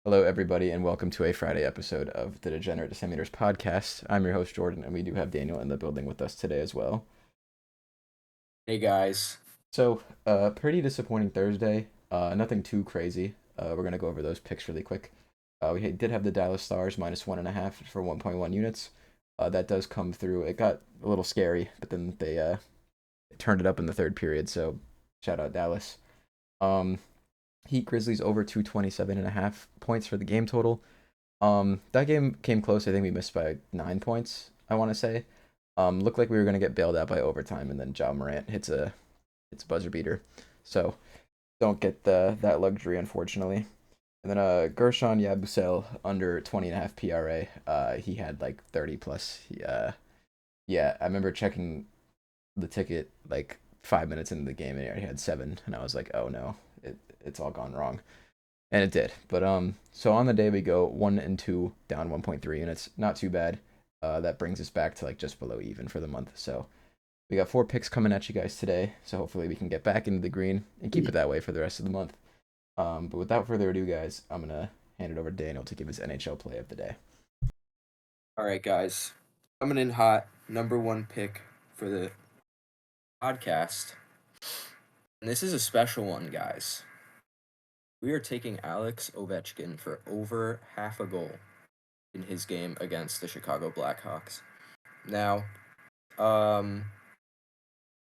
Hello, everybody, and welcome to a Friday episode of the Degenerate Disseminators podcast. I'm your host, Jordan, and we do have Daniel in the building with us today as well. Hey guys. Pretty disappointing Thursday. Nothing too crazy. We're going to go over those picks really quick. Did have the Dallas Stars minus 1.5 for 1.1 units. That does come through. It got a little scary, but then they turned it up in the third period, so shout out Dallas. Um, Heat Grizzlies over 227.5 points for the game total. That game came close. I think we missed by 9 points, I want to say. Looked like we were gonna get bailed out by overtime, and then Ja Morant hits a buzzer beater. So don't get that luxury, unfortunately. And then Gershon Yabusel under 20.5 PRA. He had like 30 plus. Yeah, I remember checking the ticket like 5 minutes into the game, and he already had seven, and I was like, oh no, it's all gone wrong. And it did. So on the day we go 1 and 2 down 1.3 units. Not too bad. That brings us back to like just below even for the month. So we got four picks coming at you guys today. So hopefully we can get back into the green and keep it that way for the rest of the month. But without further ado, guys, I'm gonna hand it over to Daniel to give his NHL play of the day. All right, guys. Coming in hot, number one pick for the podcast. And this is a special one, guys. We are taking Alex Ovechkin for over half a goal in his game against the Chicago Blackhawks. Now, um,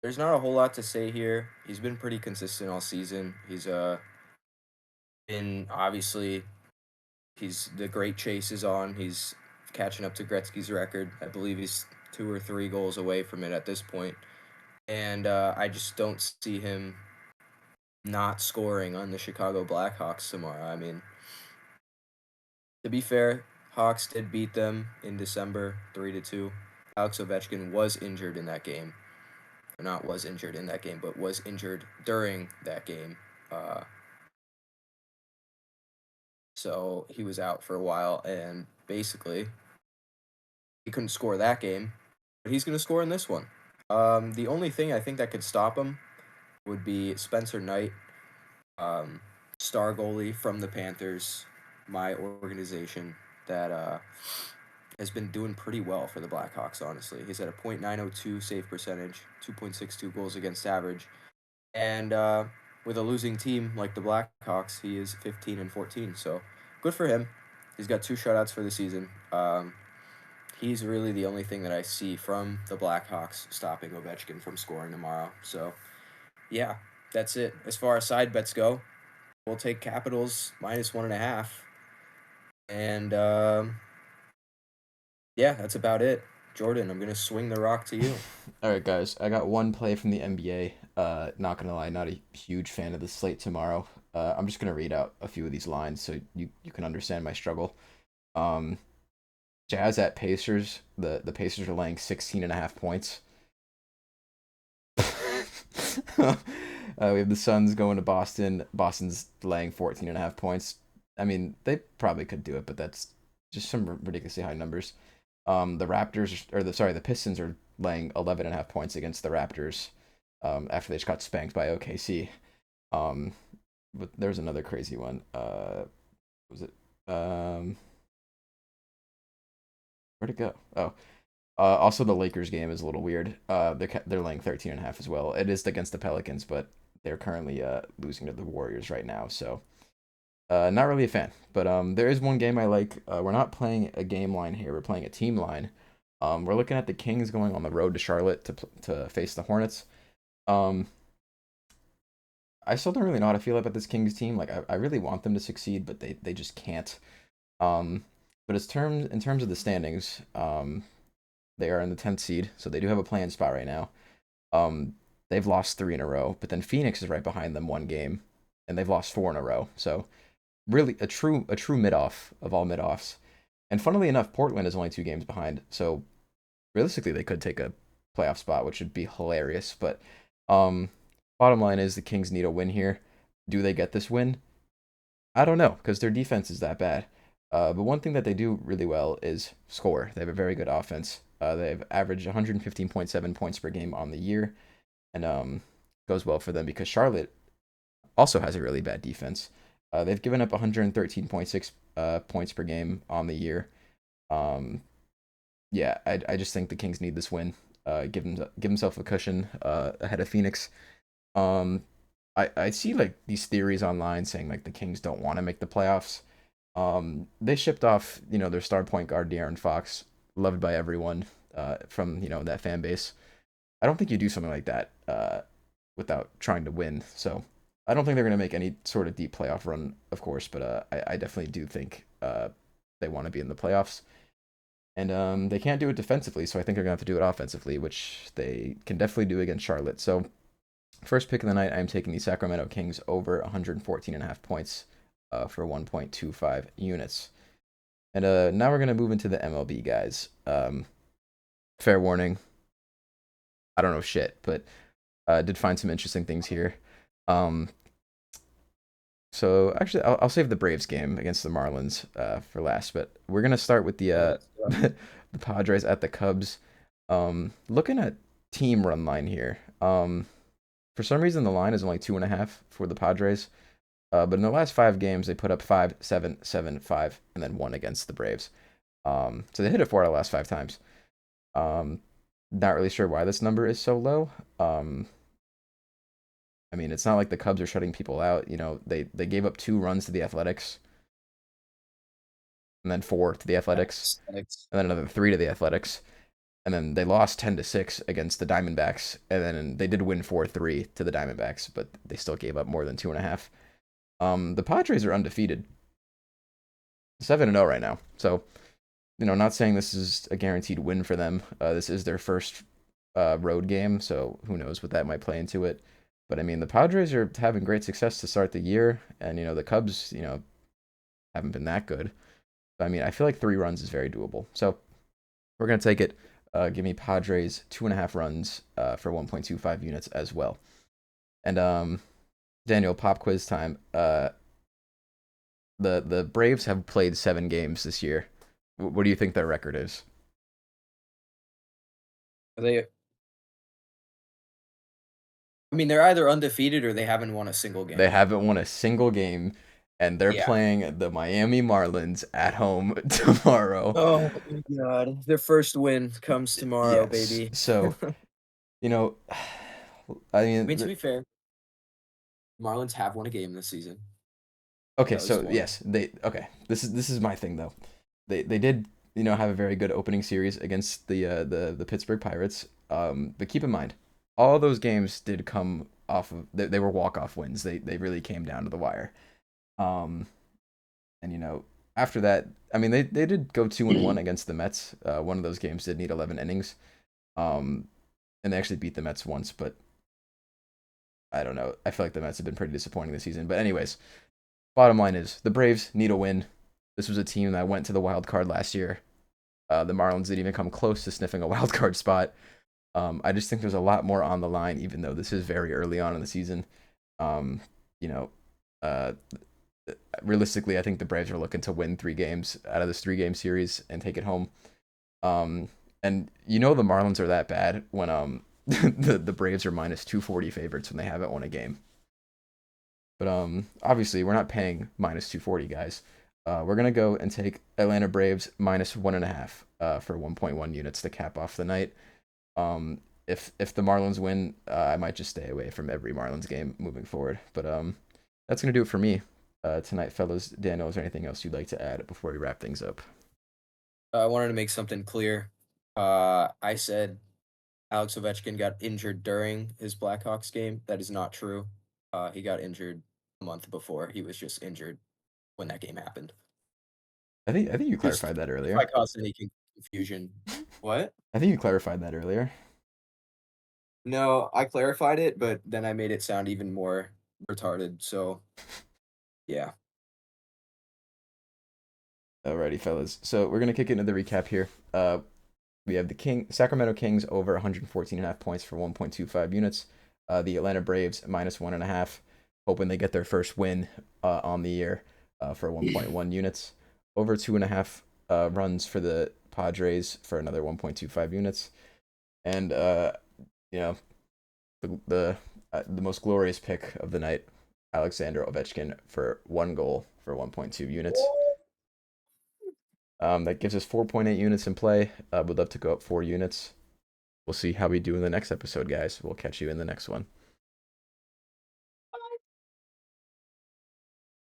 there's not a whole lot to say here. He's been pretty consistent all season. He's been obviously he's the great chase is on. He's catching up to Gretzky's record. I believe he's 2 or 3 goals away from it at this point. And I just don't see him not scoring on the Chicago Blackhawks tomorrow. I mean, to be fair, Hawks did beat them in December 3-2. Alex Ovechkin was injured in that game. Or not was injured in that game, but was injured during that game. Uh, so he was out for a while, and basically he couldn't score that game, but he's going to score in this one. The only thing I think that could stop him would be Spencer Knight, um, star goalie from the Panthers, my organization that has been doing pretty well for the Blackhawks. Honestly, he's at a .902 save percentage, 2.62 goals against average, and with a losing team like the Blackhawks, he is 15-14. So good for him. He's got 2 shutouts for the season. He's really the only thing that I see from the Blackhawks stopping Ovechkin from scoring tomorrow. So yeah, that's it. As far as side bets go, we'll take Capitals minus 1.5. And yeah, that's about it. Jordan, I'm gonna swing the rock to you. All right, guys. I got one play from the NBA. Not gonna lie, not a huge fan of the slate tomorrow. I'm just gonna read out a few of these lines so you can understand my struggle. Um, Jazz at Pacers. The Pacers are laying 16.5 points. We have the Suns going to Boston. Boston's laying 14.5 points. I mean, they probably could do it, but that's just some ridiculously high numbers. The Pistons are laying 11.5 points against the Raptors. After they just got spanked by OKC. Um, but there's another crazy one. Was it? Where'd it go? Oh, also, the Lakers game is a little weird. They're laying 13.5 as well. It is against the Pelicans, but they're currently losing to the Warriors right now. So not really a fan. But there is one game I like. We're not playing a game line here. We're playing a team line. We're looking at the Kings going on the road to Charlotte to face the Hornets. Um, I still don't really know how to feel about this Kings team. Like I really want them to succeed, but they just can't. Um, but in terms of the standings, they are in the 10th seed, so they do have a playing spot right now. Um, they've lost three in a row, but then Phoenix is right behind them one game, and they've lost four in a row. So really a true mid off of all mid offs. And funnily enough, Portland is only 2 games behind. So realistically, they could take a playoff spot, which would be hilarious. But um, bottom line is the Kings need a win here. Do they get this win? I don't know because their defense is that bad. But one thing that they do really well is score. They have a very good offense. They've averaged 115.7 points per game on the year, and goes well for them because Charlotte also has a really bad defense. They've given up 113.6 points per game on the year. Um, yeah, I just think the Kings need this win. Give himself a cushion ahead of Phoenix. Um, I see like these theories online saying like the Kings don't want to make the playoffs. They shipped off their star point guard De'Aaron Fox, loved by everyone from that fan base. I don't think you do something like that without trying to win. So I don't think they're going to make any sort of deep playoff run, of course, but I definitely do think they want to be in the playoffs. And they can't do it defensively, so I think they're going to have to do it offensively, which they can definitely do against Charlotte. So first pick of the night, I'm taking the Sacramento Kings over 114.5 points for 1.25 units. And now we're going to move into the MLB, guys. Fair warning, I don't know shit, but did find some interesting things here. Um, so actually, I'll save the Braves game against the Marlins for last, but we're gonna start with the Oh, that's tough. the Padres at the Cubs. Looking at team run line here. For some reason the line is only 2.5 for the Padres. But in the last 5 games, they put up 5, 7, 7, 5, and then one against the Braves. So they hit it 4 out of the last 5 times. Um, Not really sure why this number is so low. I mean, it's not like the Cubs are shutting people out. They gave up 2 runs to the Athletics, and then 4 to the Athletics, Thanks. and then another 3 to the Athletics, and then they lost 10-6 against the Diamondbacks, and then they did win 4-3 to the Diamondbacks, but they still gave up more than 2.5. The Padres are undefeated, 7-0 right now. So not saying this is a guaranteed win for them. This is their first road game, so who knows what that might play into it. But I mean, the Padres are having great success to start the year, and the Cubs, haven't been that good. So, I mean, I feel like 3 runs is very doable. So we're gonna take it. Give me Padres 2.5 runs for 1.25 units as well. And Daniel, pop quiz time. The Braves have played 7 games this year. What do you think their record is? Are they? I mean, they're either undefeated or they haven't won a single They game. haven't won a single game, and they're Yeah. playing the Miami Marlins at home tomorrow. Oh my God. Their first win comes tomorrow, Yes. baby. So, you know, I I mean, to mean, be fair, Marlins have won a game this season, okay, at least so one. yes, they okay. This is my thing though. They did, have a very good opening series against the Pittsburgh Pirates. But keep in mind, all those games did come off of they were walk-off wins. They really came down to the wire. Um, and after that, I mean they did go 2-1 against the Mets. One of those games did need 11 innings. Um, and they actually beat the Mets once, but I don't know. I feel like the Mets have been pretty disappointing this season. But anyways, bottom line is the Braves need a win. This was a team that went to the wild card last year. The Marlins didn't even come close to sniffing a wild card spot. I just think there's a lot more on the line, even though this is very early on in the season. Um, you know, uh, Realistically, I think the Braves are looking to win 3 games out of this 3 game series and take it home. Um, and the Marlins are that bad when the Braves are minus 240 favorites when they haven't won a game. But obviously we're not paying minus 240, guys. We're gonna go and take Atlanta Braves minus 1.5 for 1.1 units to cap off the night. If the Marlins win, I might just stay away from every Marlins game moving forward. But that's gonna do it for me tonight, fellas. Daniel, is there anything else you'd like to add before we wrap things up? I wanted to make something clear. I said Alex Ovechkin got injured during his Blackhawks game. That is not true. He got injured a month before. He was just injured when that game happened. I think you Just clarified that if I earlier. caused any confusion. What? I think you clarified that earlier. No, I clarified it, but then I made it sound even more retarded. So yeah. Alrighty, fellas. So we're gonna kick into the recap here. We have the Sacramento Kings over 114.5 points for 1.25 units. The Atlanta Braves minus 1.5, hoping they get their first win on the year for 1.1 units. Over 2.5 runs for the Padres for another 1.25 units. And you know the most glorious pick of the night. Alexander Ovechkin for 1 goal for 1.2 units. That gives us 4.8 units in play. We'd love to go up 4 units. We'll see how we do in the next episode, guys. We'll catch you in the next one.